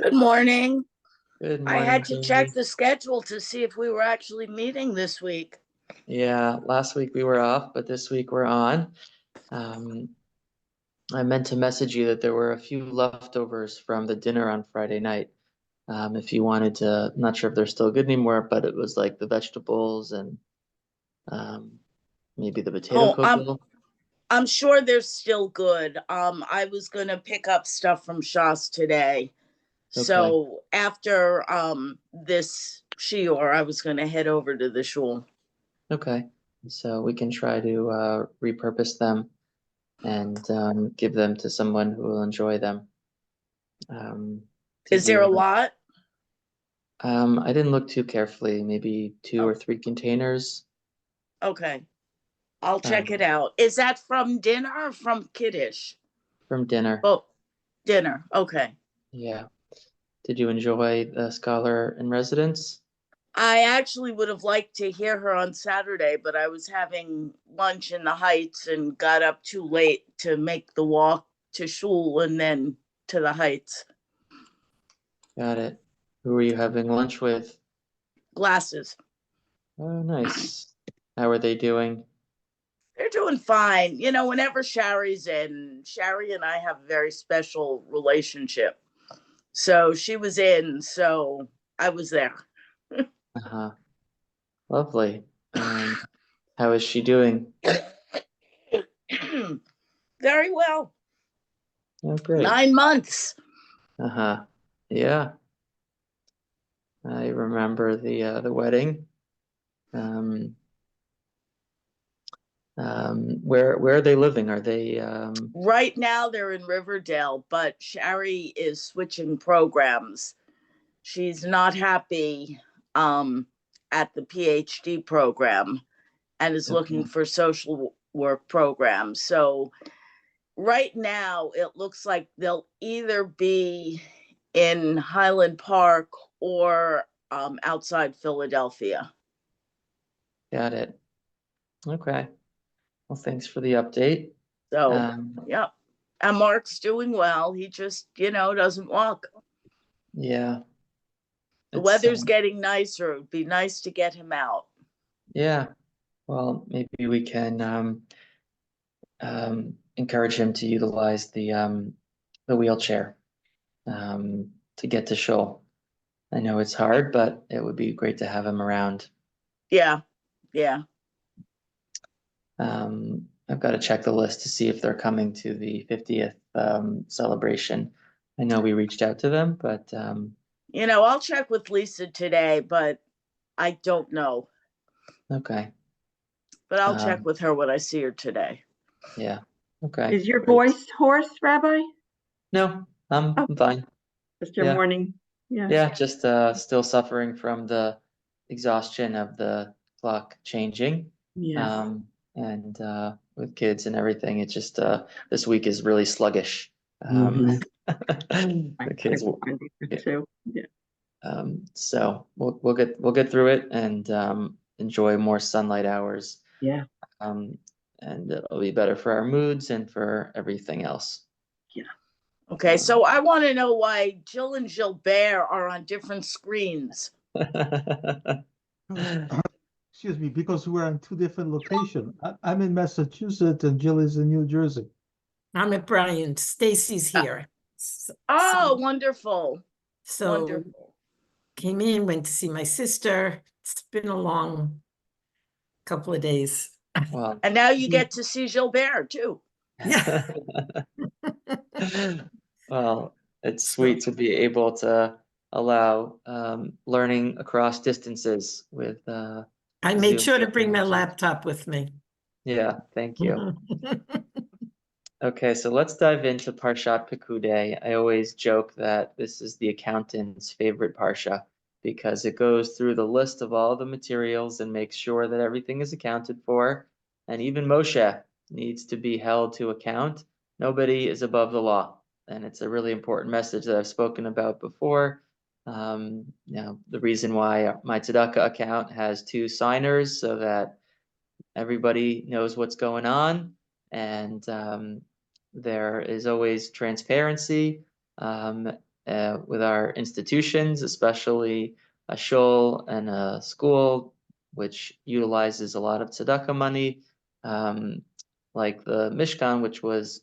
Good morning. Good I morning, had to check Jamie. the schedule to see if we were actually meeting this week. Yeah, last week we were off, but this week we're on. Um, I meant to message you that there were a few leftovers from the dinner on Friday night. If you wanted to, I'm not sure if they're still good anymore, but it was like the vegetables and um, maybe the potato Oh, kugel. I'm sure they're still good. I was gonna pick up stuff from Shas today. Okay, So after this shiur, I was gonna head over to the shul. okay. So we can try to repurpose them and give them to someone who will enjoy them. Is Did there a you? lot? I didn't look too carefully, maybe two Oh, or three containers okay. I'll check it um, out. Is that from dinner or from Kiddush? from dinner. Oh, dinner. Okay. Yeah. Did you enjoy the Scholar in Residence? I actually would have liked to hear her on Saturday, but I was having lunch in the Heights and got up too late to make the walk to shul and then to the Heights. Got it. Who were you having lunch with? Glasses. Oh, nice. How are they doing? They're doing fine. You know, whenever Shari's in, Shari and I have a very special relationship. So she was in, so I was there. Uh-huh. Lovely. How is she doing? Very well. Oh, great. 9 months. Uh-huh. Yeah, I remember the wedding. Um, where are they living? Are they Right now they're in Riverdale, but Shari is switching programs. She's not happy um, at the PhD program and is looking okay. for social work programs. So right now, it looks like they'll either be in Highland Park or outside Philadelphia. Got it. Okay. Well, thanks for the update. So, Um, yeah. And Mark's doing well. He just, doesn't walk. yeah, The it's weather's getting nicer. It would be nice to get him out. yeah. Well, maybe we can encourage him to utilize the wheelchair to get to shul. I know it's hard, but it would be great to have him around. Yeah, yeah. I've got to check the list to see if they're coming to the 50th celebration. I know we reached out to them, but I'll check with Lisa today, but I don't know. okay. But I'll check Um, with her when I see her today. yeah, okay, Is your great. voice hoarse, Rabbi? No, I'm Oh, fine. just your Yeah. morning. Yeah. Yeah, just still suffering from the exhaustion of the clock changing. Yes. And with kids and everything, it's just this week is really sluggish. Mhm. I The kids will, find it yeah, too. Yeah. so we'll get through it and enjoy more sunlight hours. Yeah. Um, and it'll be better for our moods and for everything else. Yeah. Okay, so I want to know why Jill and Gilbert are on different screens. Excuse me, because we're in two different locations. I'm in Massachusetts and Jill is in New Jersey. I'm at Brian. Stacy's Uh, here. So, Oh, so, wonderful. so Wonderful. came in, went to see my sister. It's been a long couple of days. Well, And now you get to see Gilbert too. Yeah. well, it's So sweet to be able to allow learning across distances with I made Zoom sure to bring my technology. laptop with me. Yeah, thank you. Okay, so let's dive into Parshat Pekudei. I always joke that this is the accountant's favorite parsha because it goes through the list of all the materials and makes sure that everything is accounted for. And even Moshe needs to be held to account. Nobody is above the law. And it's a really important message that I've spoken about before. The reason why my tzedakah account has two signers so that everybody knows what's going on, and there is always transparency, um, with our institutions, especially a shul and a school, which utilizes a lot of tzedakah money, like the Mishkan, which was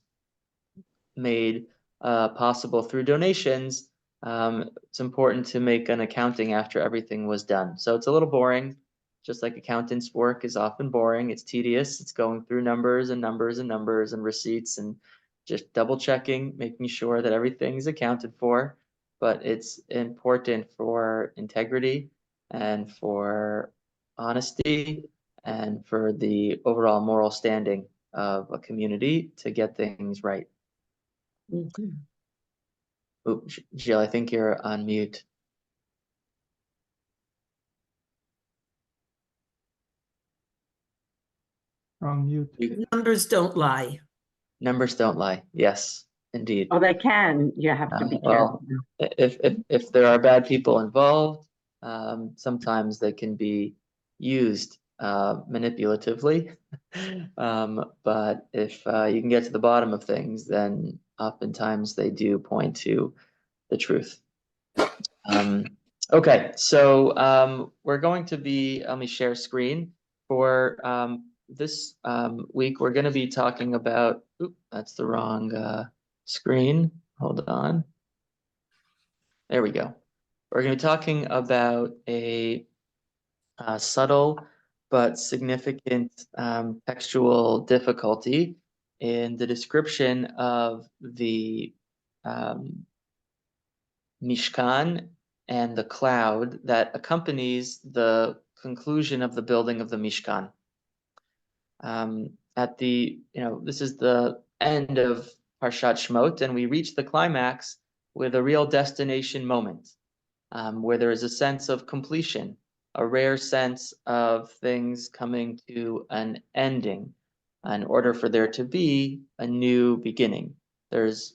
made possible through donations. It's important to make an accounting after everything was done. So it's a little boring, just like accountants' work is often boring. It's tedious. It's going through numbers and numbers and numbers and receipts and just double checking, making sure that everything's accounted for. But it's important for integrity and for honesty and for the overall moral standing of a community to get things right. Mhm. Oh, Jill, I think you're on mute. On mute. Numbers don't lie. Numbers don't lie. Yes, indeed. Oh, they can. You have to be Well, careful. if there are bad people involved, sometimes they can be used manipulatively. But if you can get to the bottom of things, then oftentimes they do point to the truth. Okay, so we're going to be, let me share screen for this week. We're going to be talking about, that's the wrong screen. Hold on. There we go. We're going to be talking about a subtle but significant textual difficulty in the description of the Mishkan and the cloud that accompanies the conclusion of the building of the Mishkan. At the, this is the end of Parshat Shmot, and we reach the climax with a real destination moment, where there is a sense of completion, a rare sense of things coming to an ending, in order for there to be a new beginning. There's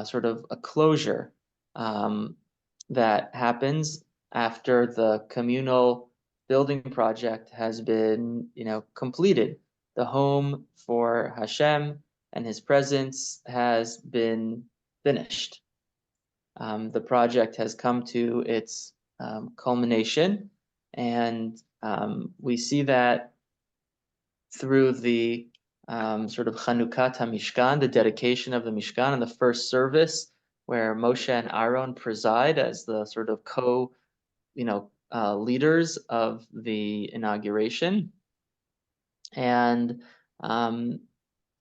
sort of a closure that happens after the communal building project has been, completed. The home for Hashem and his presence has been finished. The project has come to its culmination, and we see that through the sort of Chanukat HaMishkan, the dedication of the Mishkan, and the first service, where Moshe and Aaron preside as the sort of leaders of the inauguration. And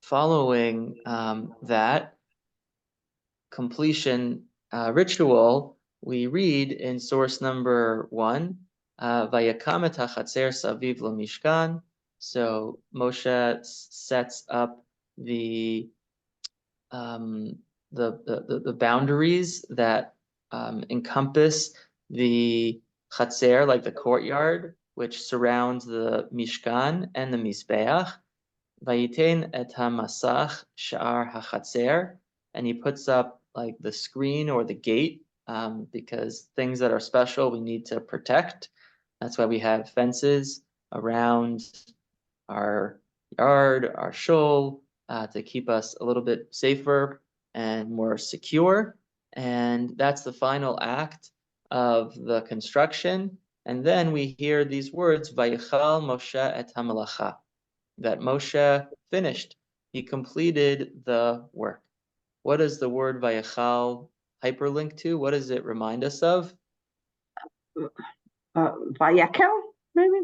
following that completion ritual, we read in source number 1, Vayakam et hachatzer saviv lemishkan. So Moshe sets up the boundaries that encompass the chatzer, like the courtyard, which surrounds the Mishkan and the Mizbeach. Vayitein et hamasach sha'ar hachatzer, and he puts up like the screen or the gate, because things that are special we need to protect. That's why we have fences around our yard, our shul, to keep us a little bit safer and more secure. And that's the final act of the construction. And then we hear these words, Vayichal Moshe et hamalacha, that Moshe finished. He completed the work. What does the word Vayichal hyperlink to? What does it remind us of? Vayakel, maybe?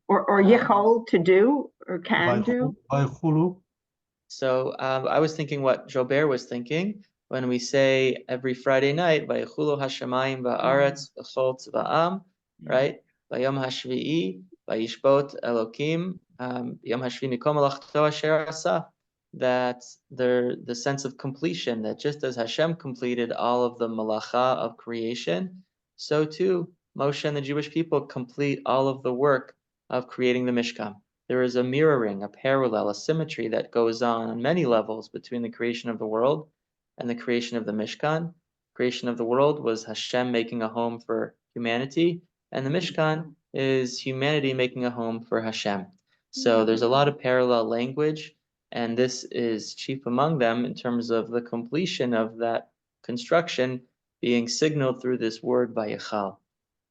Or yichol, to do, or can do? Vaychulu. So I was thinking what Jobert was thinking when we say every Friday night, Vayichulu hashamayim va'aretz v'chol tzva'am, right? Vayom hashvi'i vayishbot Elokim yom hashvi mikom malachto asher asa. That the sense of completion, that just as Hashem completed all of the malacha of creation, so too Moshe and the Jewish people complete all of the work of creating the Mishkan. There is a mirroring, a parallel, a symmetry that goes on many levels between the creation of the world and the creation of the Mishkan. Creation of the world was Hashem making a home for humanity, and the Mishkan is humanity making a home for Hashem. So there's a lot of parallel language, and this is chief among them in terms of the completion of that construction being signaled through this word Vayichal,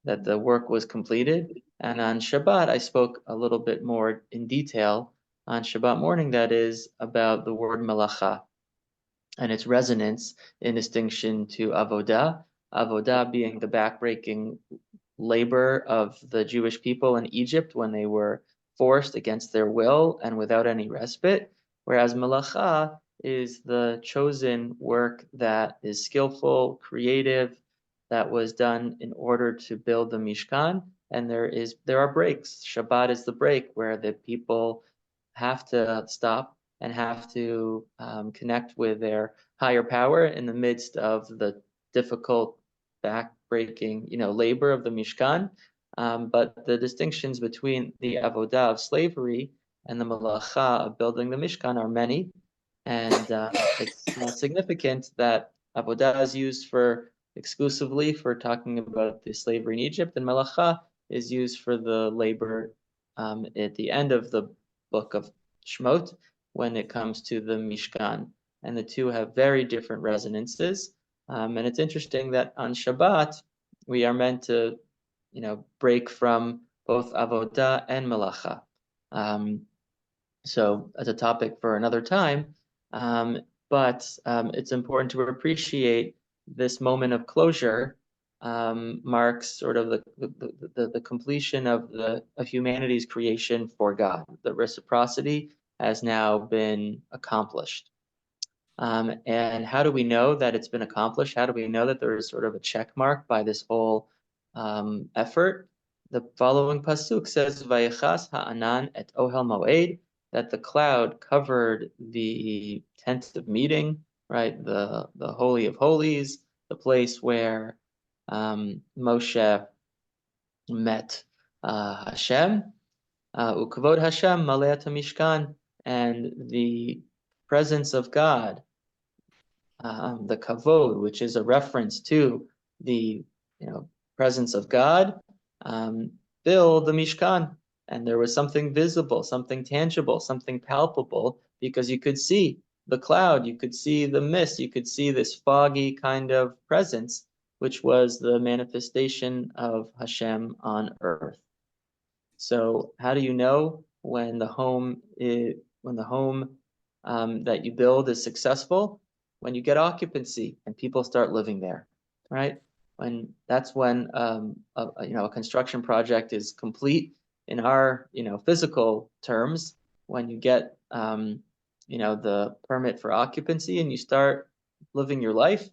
that the work was completed. And on Shabbat, I spoke a little bit more in detail on Shabbat morning, that is, about the word Melacha and its resonance in distinction to Avodah, Avodah being the backbreaking labor of the Jewish people in Egypt when they were forced against their will and without any respite, whereas Melacha is the chosen work that is skillful, creative, that was done in order to build the Mishkan. And there are breaks. Shabbat is the break where the people have to stop and have to connect with their higher power in the midst of the difficult back-breaking, labor of the Mishkan. But the distinctions between the avodah of slavery and the malacha of building the Mishkan are many, and it's significant that avodah is used exclusively for talking about the slavery in Egypt, and malacha is used for the labor at the end of the book of Shemot when it comes to the Mishkan, and the two have very different resonances. And it's interesting that on Shabbat, we are meant to, break from both avodah and melacha. So as a topic for another time, but it's important to appreciate this moment of closure marks sort of the completion of humanity's creation for God. The reciprocity has now been accomplished. And how do we know that it's been accomplished? How do we know that there is sort of a check mark by this whole effort? The following pasuk says, "Vayichas ha'anan et ohel moed," that the cloud covered the tent of meeting, right? The holy of holies, the place where Moshe met Hashem. Ukavod Hashem maleat mishkan, and the presence of God, the kavod, which is a reference to the presence of God, filled the Mishkan, and there was something visible, something tangible, something palpable, because you could see the cloud, you could see the mist, you could see this foggy kind of presence, which was the manifestation of Hashem on earth. So how do you know when the home that you build is successful? When you get occupancy and people start living there, right? That's when a construction project is complete in our physical terms. When you get the permit for occupancy and you start living your life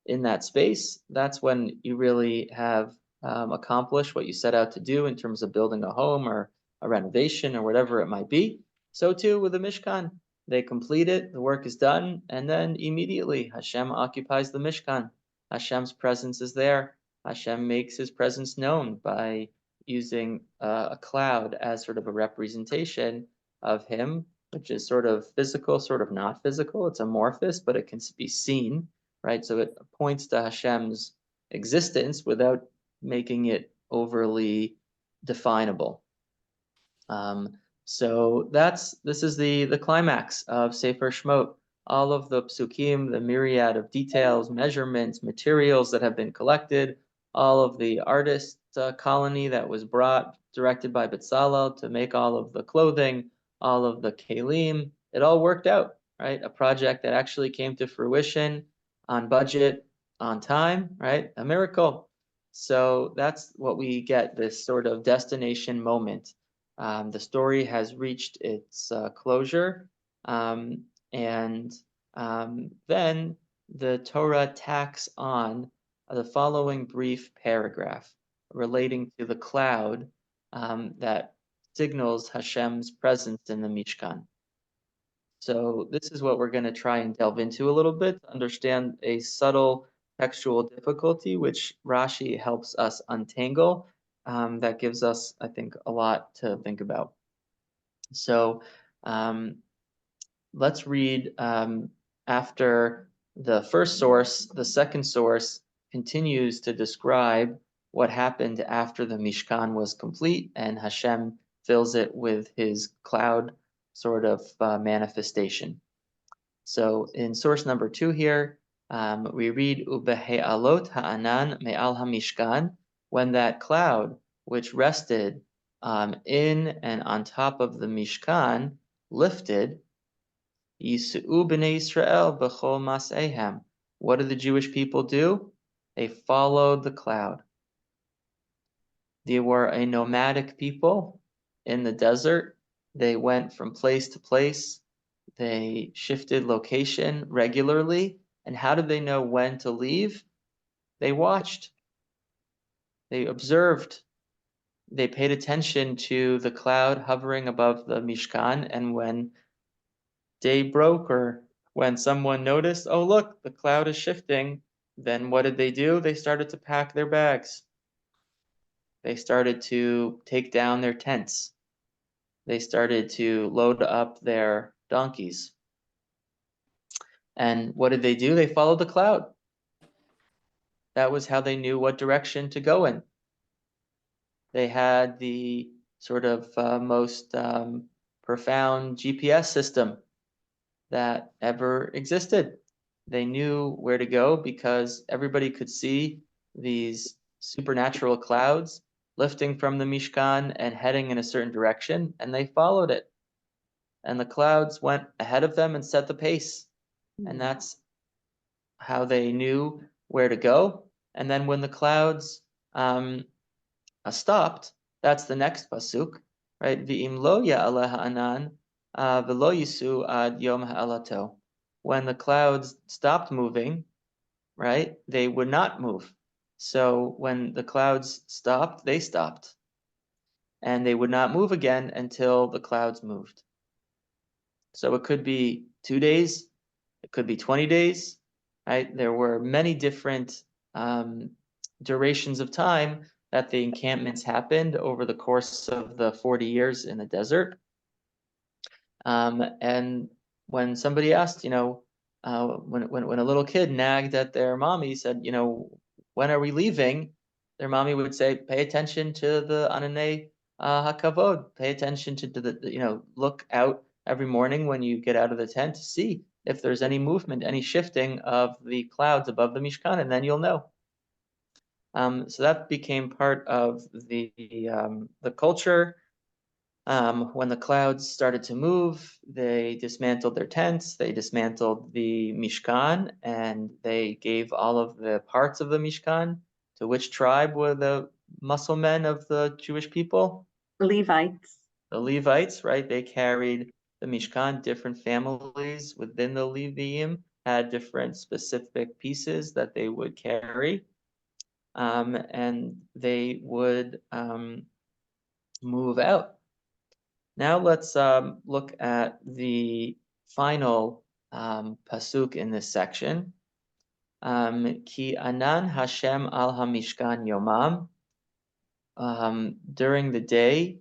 in that space, that's when you really have accomplished what you set out to do in terms of building a home or a renovation or whatever it might be. So too with the Mishkan. They complete it, the work is done, and then immediately Hashem occupies the Mishkan. Hashem's presence is there. Hashem makes his presence known by using a cloud as sort of a representation of him, which is sort of physical, sort of not physical. It's amorphous, but it can be seen, right? So it points to Hashem's existence without making it overly definable. So this is the climax of Sefer Shemot. All of the psukim, the myriad of details, measurements, materials that have been collected, all of the artist colony that was brought, directed by Bezalel to make all of the clothing, all of the kelim, it all worked out, right? A project that actually came to fruition on budget, on time, right? A miracle. So that's what we get, this sort of destination moment. The story has reached its closure, and then the Torah tacks on the following brief paragraph relating to the cloud that signals Hashem's presence in the Mishkan. So this is what we're going to try and delve into a little bit to understand a subtle textual difficulty, which Rashi helps us untangle. That gives us, I think, a lot to think about. So let's read after the first source. The second source continues to describe what happened after the Mishkan was complete and Hashem fills it with his cloud sort of manifestation. So in source number 2 here, We read Ubehe'alot ha'anan me'al hamishkan, when that cloud which rested in and on top of the Mishkan lifted, Yisu'u b'nei Yisrael b'chol mas'ehem. What did the Jewish people do? They followed the cloud. They were a nomadic people in the desert. They went from place to place. They shifted location regularly. And how did they know when to leave? They watched. They observed. They paid attention to the cloud hovering above the Mishkan. And when day broke, or when someone noticed, oh, look, the cloud is shifting, then what did they do? They started to pack their bags. They started to take down their tents. They started to load up their donkeys. And what did they do? They followed the cloud. That was how they knew what direction to go in. They had the sort of most profound GPS system that ever existed. They knew where to go because everybody could see these supernatural clouds lifting from the Mishkan and heading in a certain direction, and they followed it. And the clouds went ahead of them and set the pace. And that's how they knew where to go. And then when the clouds stopped, that's the next pasuk, right? V'im lo ya'aleh ha'anan v'lo yisu ad yom ha'alato. When the clouds stopped moving, right, they would not move. So when the clouds stopped, they stopped. And they would not move again until the clouds moved. So it could be 2 days, it could be 20 days, right? There were many different durations of time that the encampments happened over the course of the 40 years in the desert. And when somebody asked, when a little kid nagged at their mommy, said, when are we leaving? Their mommy would say, pay attention to the Ananei Hakavod, pay attention to the, look out every morning when you get out of the tent to see if there's any movement, any shifting of the clouds above the Mishkan, and then you'll know. So that became part of the culture. When the clouds started to move, they dismantled their tents, they dismantled the Mishkan, and they gave all of the parts of the Mishkan to which tribe were the muscle men of the Jewish people? Levites. The Levites, right? They carried the Mishkan. Different families within the Leviim had different specific pieces that they would carry. And they would move out. Now let's look at the final pasuk in this section. Ki anan Hashem al hamishkan yomam. During the day,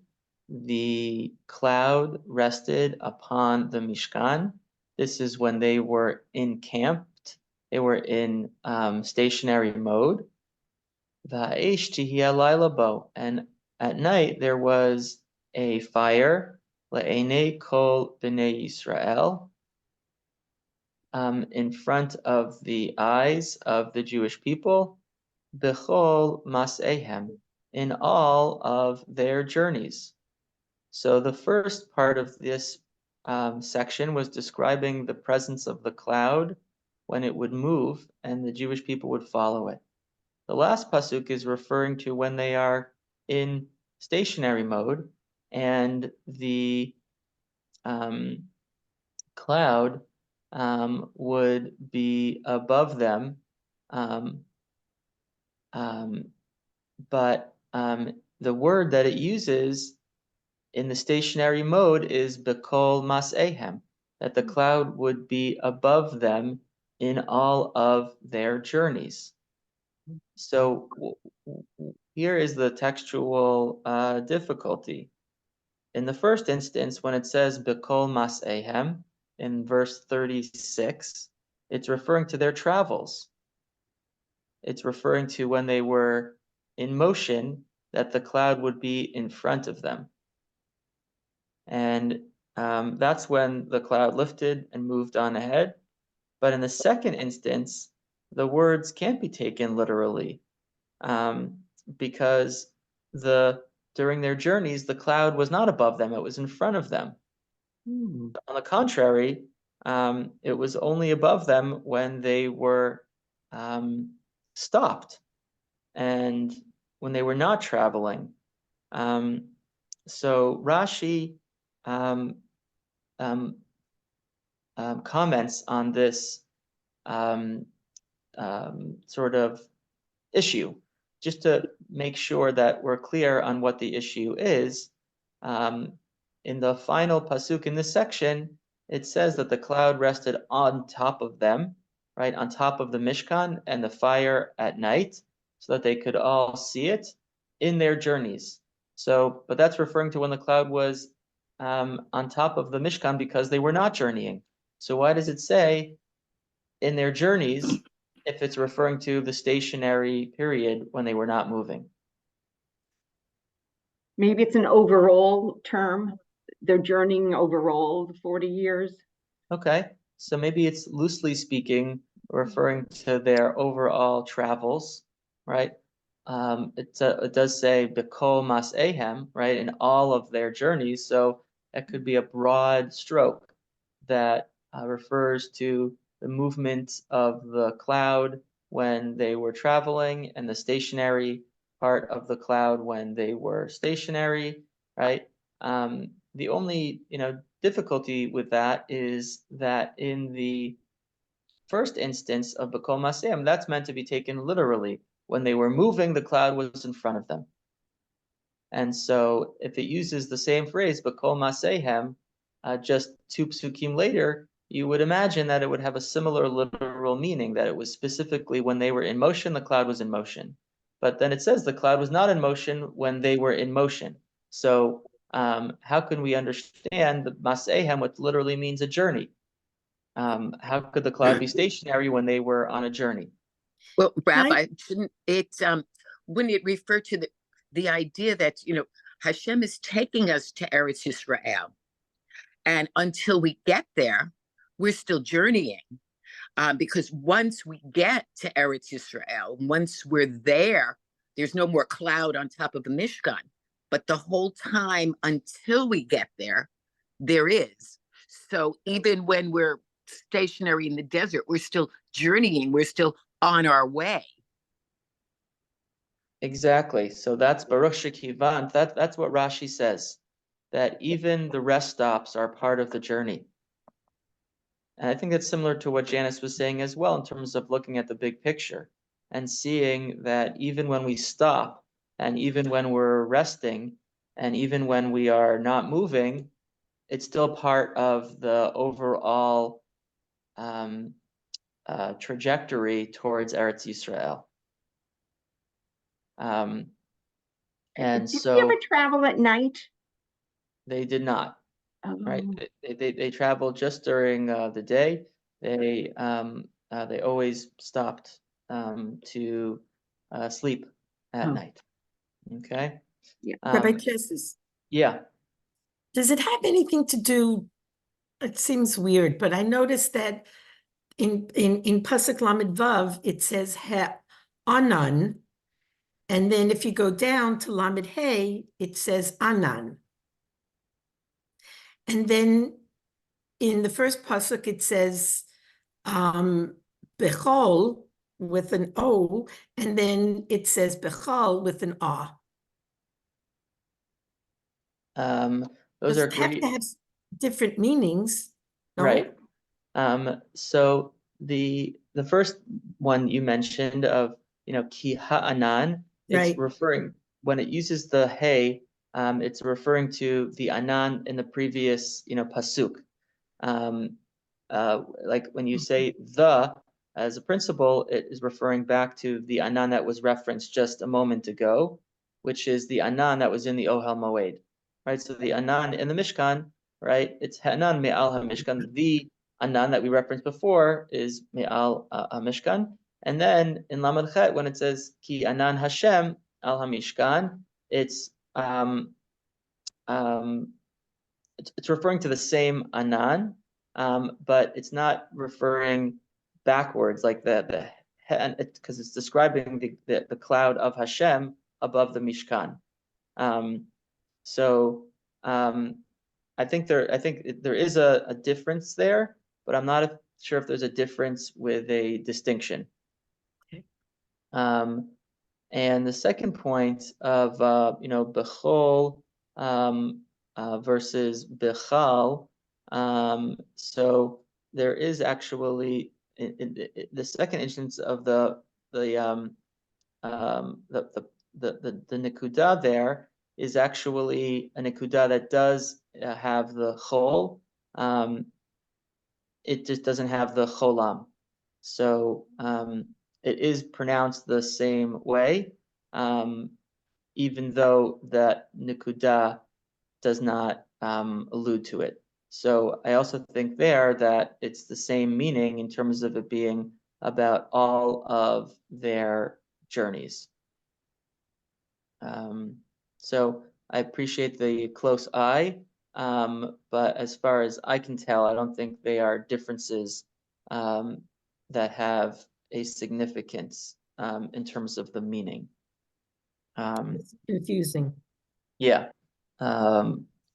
the cloud rested upon the Mishkan. This is when they were encamped. They were in stationary mode. And at night there was a fire, le'enei kol b'nei Yisrael, in front of the eyes of the Jewish people, b'chol mas'ehem, in all of their journeys. So the first part of this section was describing the presence of the cloud when it would move and the Jewish people would follow it. The last pasuk is referring to when they are in stationary mode and the cloud would be above them, but the word that it uses in the stationary mode is bekol mas'ehem, that the cloud would be above them in all of their journeys. So here is the textual difficulty. In the first instance, when it says bekol mas'ehem in verse 36, it's referring to their travels. It's referring to when they were in motion, that the cloud would be in front of them. And that's when the cloud lifted and moved on ahead. But in the second instance, the words can't be taken literally, because during their journeys, the cloud was not above them, it was in front of them. On the contrary, it was only above them when they were stopped and when they were not traveling. So Rashi comments on this sort of issue, just to make sure that we're clear on what the issue is. In the final pasuk in this section, it says that the cloud rested on top of them, right, on top of the Mishkan and the fire at night, so that they could all see it in their journeys. So, but that's referring to when the cloud was on top of the Mishkan because they were not journeying. So why does it say in their journeys if it's referring to the stationary period when they were not moving? Maybe it's an overall term. They're journeying overall the 40 years. Okay, so maybe it's loosely speaking referring to their overall travels, right? It does say B'kol Mas'ehem, right, in all of their journeys. So that could be a broad stroke that refers to the movement of the cloud when they were traveling and the stationary part of the cloud when they were stationary, right? The only, difficulty with that is that in the first instance of B'kol Mas'ehem, that's meant to be taken literally. When they were moving, the cloud was in front of them. And so if it uses the same phrase, B'kol Mas'ehem, just 2 psukim later, you would imagine that it would have a similar literal meaning, that it was specifically when they were in motion, the cloud was in motion. But then it says the cloud was not in motion when they were in motion. So how can we understand the Mas'ehem, which literally means a journey? How could the cloud be stationary when they were on a journey? Well, Rabbi, wouldn't it refer to the idea that, Hashem is taking us to Eretz Yisrael, and until we get there, we're still journeying, because once we get to Eretz Yisrael, once we're there, there's no more cloud on top of the Mishkan. But the whole time until we get there, there is. So even when we're stationary in the desert, we're still journeying, we're still on our way. Exactly. So that's Baruch Shekivant. That's what Rashi says, that even the rest stops are part of the journey. And I think that's similar to what Janice was saying as well, in terms of looking at the big picture and seeing that even when we stop, and even when we're resting, and even when we are not moving, it's still part of the overall trajectory towards Eretz Yisrael. And Did so you ever travel at night? they did not, right? They traveled just during the day. They always stopped to sleep at night. Okay. Yeah. Rabbi Cheses, Yeah. does it have anything to do? It seems weird, but I noticed that in Pasuk Lamed Vav it says Anan, and then if you go down to Lamed Hey, it says Anan, and then in the first pasuk it says Bechol with an O, and then it says Bechal with an A. Those are Does it have great. to have different meanings? No? Right. So the first one you mentioned of, ki ha'anan, it's Right. referring, when it uses the hey, it's referring to the anan in the previous, pasuk. Like when you say the as a principle, it is referring back to the anan that was referenced just a moment ago, which is the anan that was in the Ohel Moed, right? So the anan in the Mishkan, right? It's Hanan Me'al HaMishkan. The anan that we referenced before is Me'al HaMishkan. And then in Lamed Chet, when it says Ki Anan Hashem Al HaMishkan, it's referring to the same anan, but it's not referring backwards like the and because it's describing the cloud of Hashem above the Mishkan. I think there is a difference there, but I'm not sure if there's a difference with a distinction. Okay. And the second point of Bechol versus Bechal, so there is actually the second instance of the nekuda there is actually a nekuda that does have the chol. It just doesn't have the cholam. So it is pronounced the same way, even though that nekuda does not allude to it. So I also think there that it's the same meaning in terms of it being about all of their journeys. So I appreciate the close eye, but as far as I can tell, I don't think they are differences that have a significance in terms of the meaning. It's confusing. Yeah,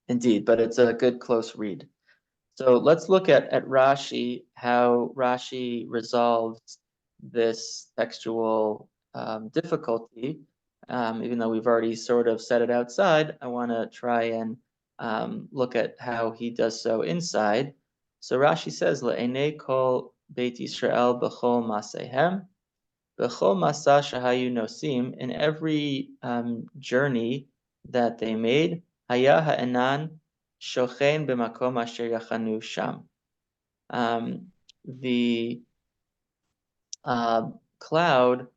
indeed, but it's a good close read. So let's look at Rashi, how Rashi resolves this textual difficulty. Even though we've already sort of said it outside, I want to try and look at how he does so inside. So Rashi says, "Le'enei kol Beit Yisrael b'chol masehem, b'chol masa shahayu nosim." In every journey that they made, haya ha'enan shochen b'makom asher yachanu sham. The cloud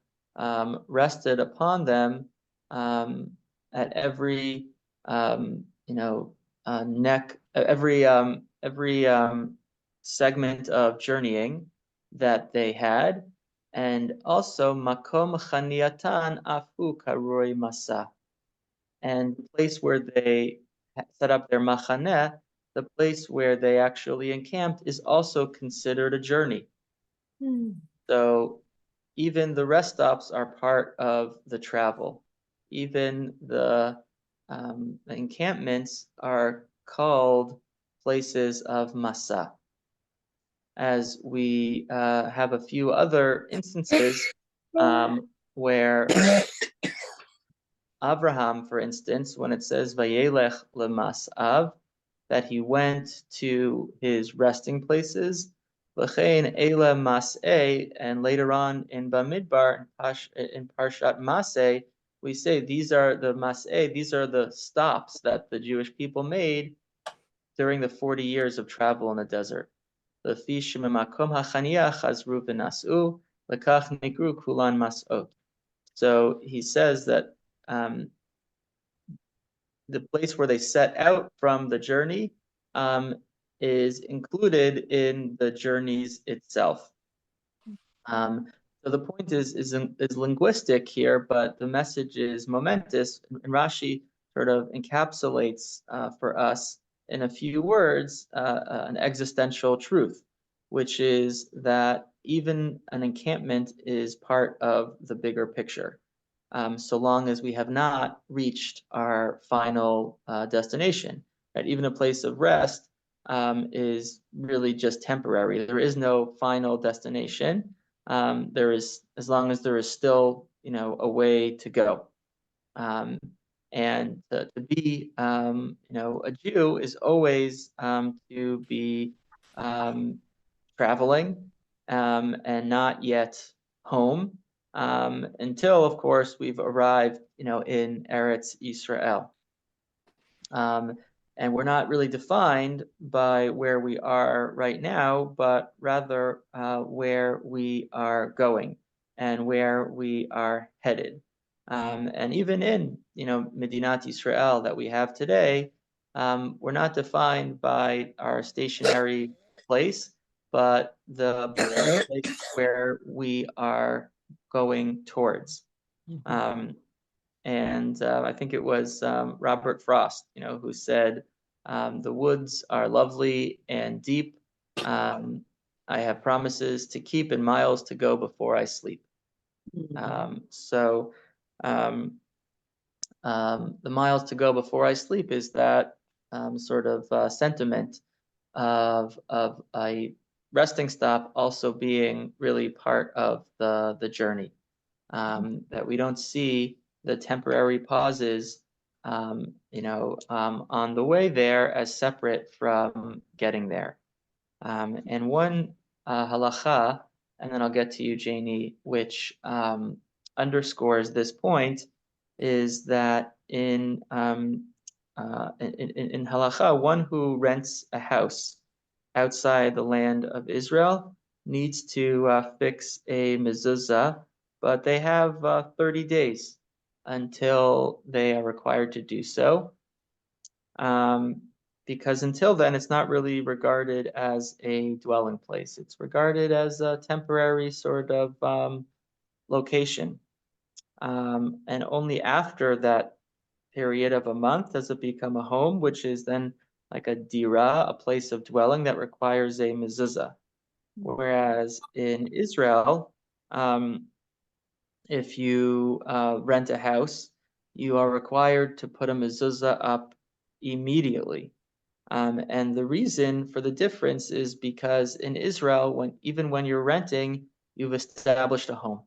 rested upon them at every neck, every segment of journeying that they had, and also makom chaniatan afu karoi masa, and the place where they set up their machaneh, the place where they actually encamped, is also considered a journey. So even the rest stops are part of the travel. Even the encampments are called places of masa. As we have a few other instances where Abraham, for instance, when it says Vayelech lemasav, that he went to his resting places, L'chein Eila Mas'eh, and later on in Bamidbar, in Parshat Mas'eh, we say these are the Mas'eh, these are the stops that the Jewish people made during the 40 years of travel in the desert. L'fi shememakom hachaniah chazru v'nas'u, l'kach nikru kulan mas'ot. So he says that the place where they set out from the journey is included in the journeys itself. So the point is linguistic here, but the message is momentous. And Rashi sort of encapsulates for us in a few words an existential truth, which is that even an encampment is part of the bigger picture. So long as we have not reached our final destination, right? Even a place of rest is really just temporary. There is no final destination. There is, as long as there is still, a way to go. And to be, a Jew is always to be traveling and not yet home. Until, of course, we've arrived, in Eretz Yisrael. And we're not really defined by where we are right now, but rather where we are going and where we are headed. And even in, Medinat Yisrael that we have today, we're not defined by our stationary place, but the place where we are going towards. And I think it was Robert Frost, who said, "The woods are lovely and deep. I have promises to keep and miles to go before I sleep." So the miles to go before I sleep is that sort of sentiment of a resting stop also being really part of the journey. That we don't see the temporary pauses, on the way there as separate from getting there. And one halacha, and then I'll get to you, Janie, which underscores this point, is that in halacha, one who rents a house outside the land of Israel needs to fix a mezuzah, but they have 30 days until they are required to do so. Because until then, it's not really regarded as a dwelling place. It's regarded as a temporary sort of location. And only after that period of a month does it become a home, which is then like a dira, a place of dwelling that requires a mezuzah. Whereas in Israel, if you rent a house, you are required to put a mezuzah up immediately. And the reason for the difference is because in Israel, even when you're renting, you've established a home.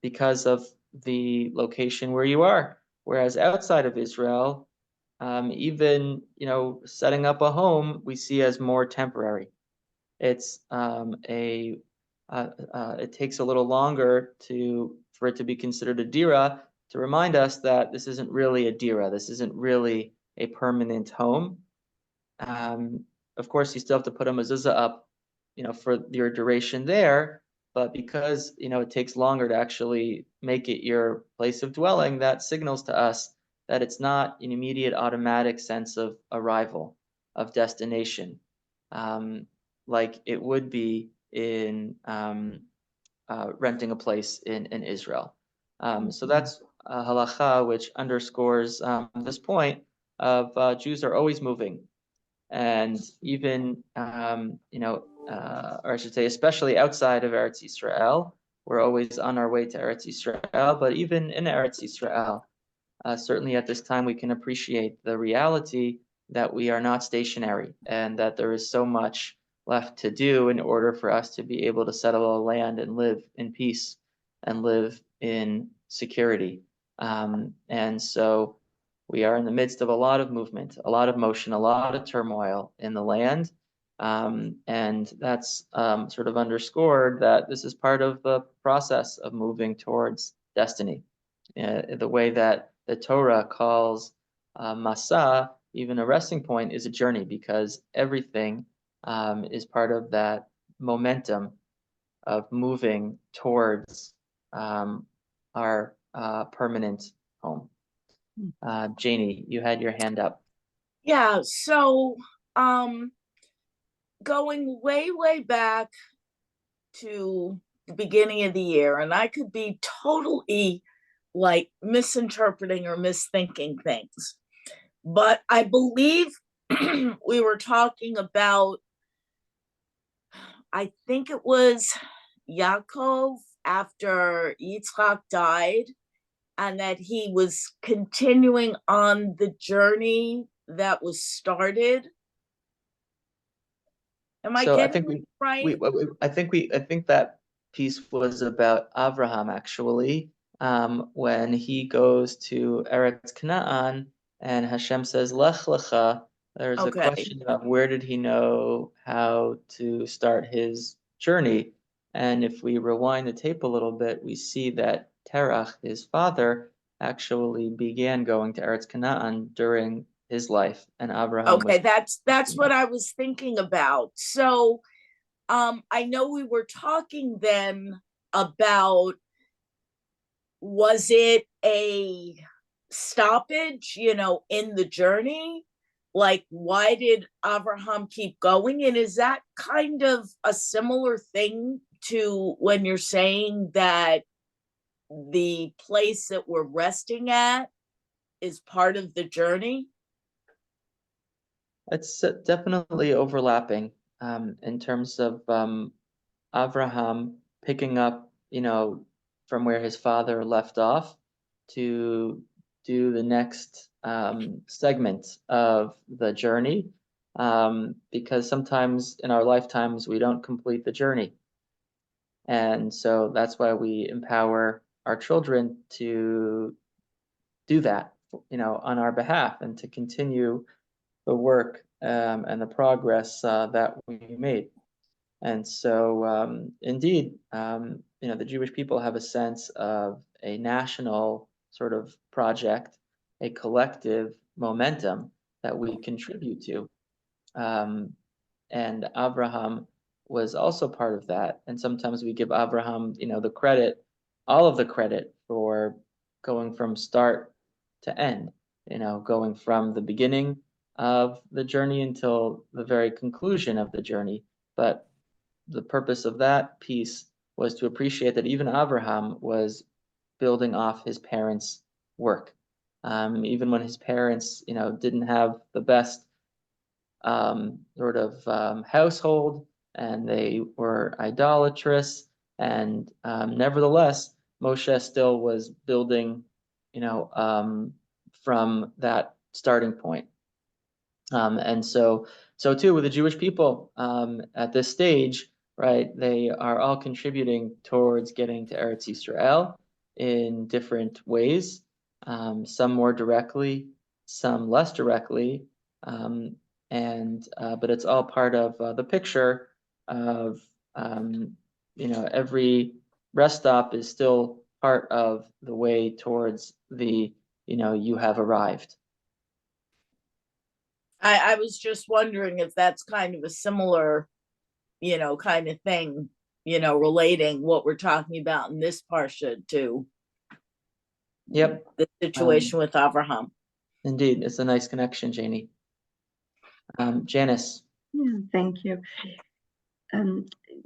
Because of the location where you are. Whereas outside of Israel, even setting up a home we see as more temporary. It's it takes a little longer for it to be considered a dira, to remind us that this isn't really a dira, this isn't really a permanent home. Of course, you still have to put a mezuzah up, for your duration there, but because it takes longer to actually make it your place of dwelling, that signals to us that it's not an immediate automatic sense of arrival, of destination, like it would be in renting a place in Israel. So that's halacha, which underscores this point of Jews are always moving. And even, or I should say, especially outside of Eretz Yisrael, we're always on our way to Eretz Yisrael, but even in Eretz Yisrael, certainly at this time, we can appreciate the reality that we are not stationary and that there is so much left to do in order for us to be able to settle a land and live in peace and live in security. And so we are in the midst of a lot of movement, a lot of motion, a lot of turmoil in the land. And that's sort of underscored that this is part of the process of moving towards destiny. The way that the Torah calls Masa, even a resting point, is a journey, because everything is part of that momentum of moving towards our permanent home. Janie, you had your hand up. Yeah, so going way back to the beginning of the year, and I could be totally like misinterpreting or misthinking things, but I believe we were talking about, I think it was Yaakov after Yitzchak died, and that he was continuing on the journey that was started. Am I getting it right? I think that piece was about Avraham, actually, when he goes to Eretz Canaan and Hashem says Lech Lecha. There's a question of where did he know how to start his journey. And if we rewind the tape a little bit, we see that Terach, his father, actually began going to Eretz Canaan during his life, and Abraham that's what I was thinking about. So I know we were talking then about, was it a stoppage, in the journey? Like, why did Abraham keep going? And is that kind of a similar thing to when you're saying that the place that we're resting at is part of the journey? It's definitely overlapping in terms of Avraham picking up, from where his father left off to do the next segment of the journey, because sometimes in our lifetimes we don't complete the journey. And so that's why we empower our children to do that, on our behalf, and to continue the work and the progress that we made. And so, indeed, the Jewish people have a sense of a national sort of project, a collective momentum that we contribute to. And Abraham was also part of that. And sometimes we give Abraham, the credit, all of the credit for going from start to end, going from the beginning of the journey until the very conclusion of the journey. But the purpose of that piece was to appreciate that even Abraham was building off his parents' work. Even when his parents, didn't have the best household, and they were idolatrous, and nevertheless, Moshe still was building, from that starting point. And so too with the Jewish people at this stage, right? They are all contributing towards getting to Eretz Yisrael in different ways, some more directly, some less directly, but it's all part of the picture of every rest stop is still part of the way towards the you have arrived. I was just wondering if that's kind of a similar, kind of thing, relating what we're talking about in this parsha to Yep. the situation with Abraham. Indeed, it's a nice connection, Janie. Janice. Yeah, thank you.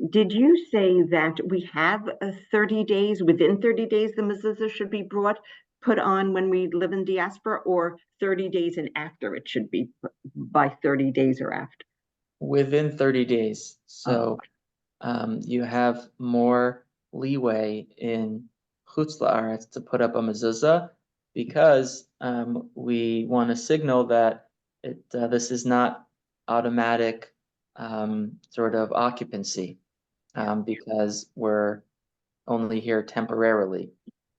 Did you say that we have 30 days, within 30 days, the mezuzah should be put on when we live in diaspora, or 30 days and after it should be by 30 days or after? Within 30 days. So you have more leeway in Chutz La'aretz to put up a mezuzah, because we want to signal that this is not automatic sort of occupancy, because we're only here temporarily.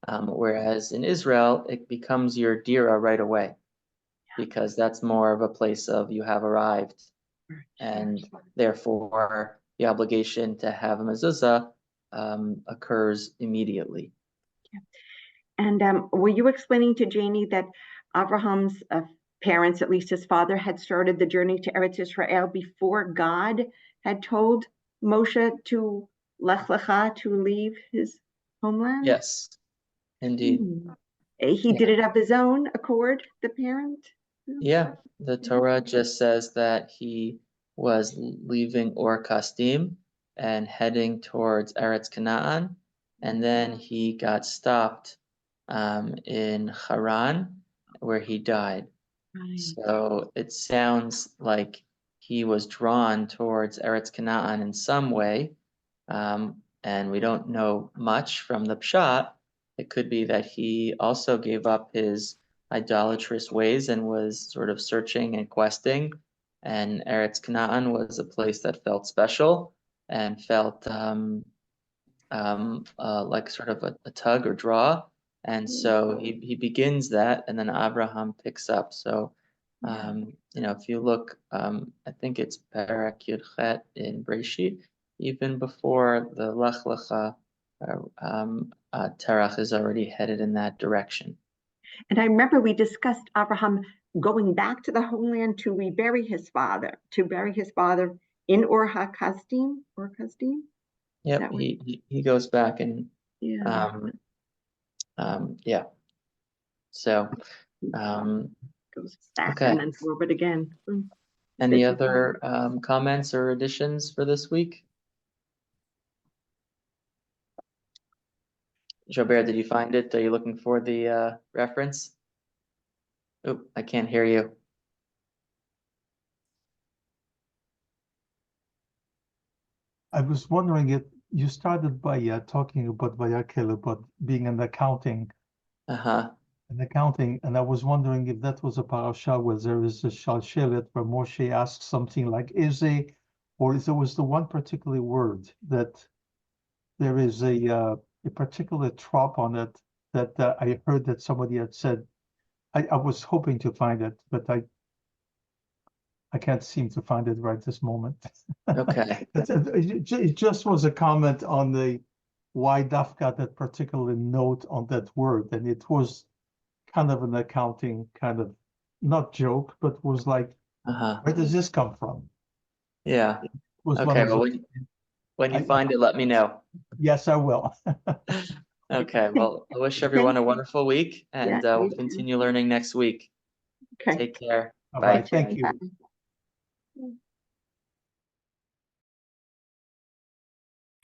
Whereas in Israel, it becomes your dira right away, because that's more of a place of you have arrived, and therefore the obligation to have a mezuzah occurs immediately. And were you explaining to Janie that Abraham's parents, at least his father, had started the journey to Eretz Israel before God had told Moshe to Lech Lecha, to leave his homeland? Yes, indeed. He did it of his own accord, the parent? Yeah, the Torah just says that he was leaving Ur Kasdim and heading towards Eretz Canaan, and then he got stopped in Haran, where he died. Right. So it sounds like he was drawn towards Eretz Canaan in some way, and we don't know much from the Pshat. It could be that he also gave up his idolatrous ways and was sort of searching and questing, and Eretz Canaan was a place that felt special and felt like sort of a tug or draw. And so he begins that, and then Abraham picks up. So, if you look, I think it's Perek Yud Chet in Breshit, even before the Lech Lecha, Terach is already headed in that direction. And I remember we discussed Abraham going back to the homeland to rebury his father, in Ur HaKasdim. Yep, he goes back and yeah. So goes back okay. and then forward again. Any other comments or additions for this week? Jobert, did you find it? Are you looking for the reference? Oh, I can't hear you. I was wondering you started by talking about Vayakel, about being in accounting, Uh-huh. and I was wondering if that was a parasha where there is a shalshelet where Moshe asks something like Eze, or if there was the one particular word that there is a particular trop on it that I heard that somebody had said. I was hoping to find it, but I can't seem to find it right this moment. Okay. It just was a comment on the why Dafka that particular note on that word, and it was kind of an accounting kind of not joke, but was like, Uh-huh. where does this come from? Yeah. It was one Okay. of Well, those. when you I- find it, let me know. Yes, I will. Okay. Well, I wish Thank everyone a you. wonderful week, and Yeah, we'll you too. continue learning next week. Okay. Take care. All Bye. right, thank you. Bye.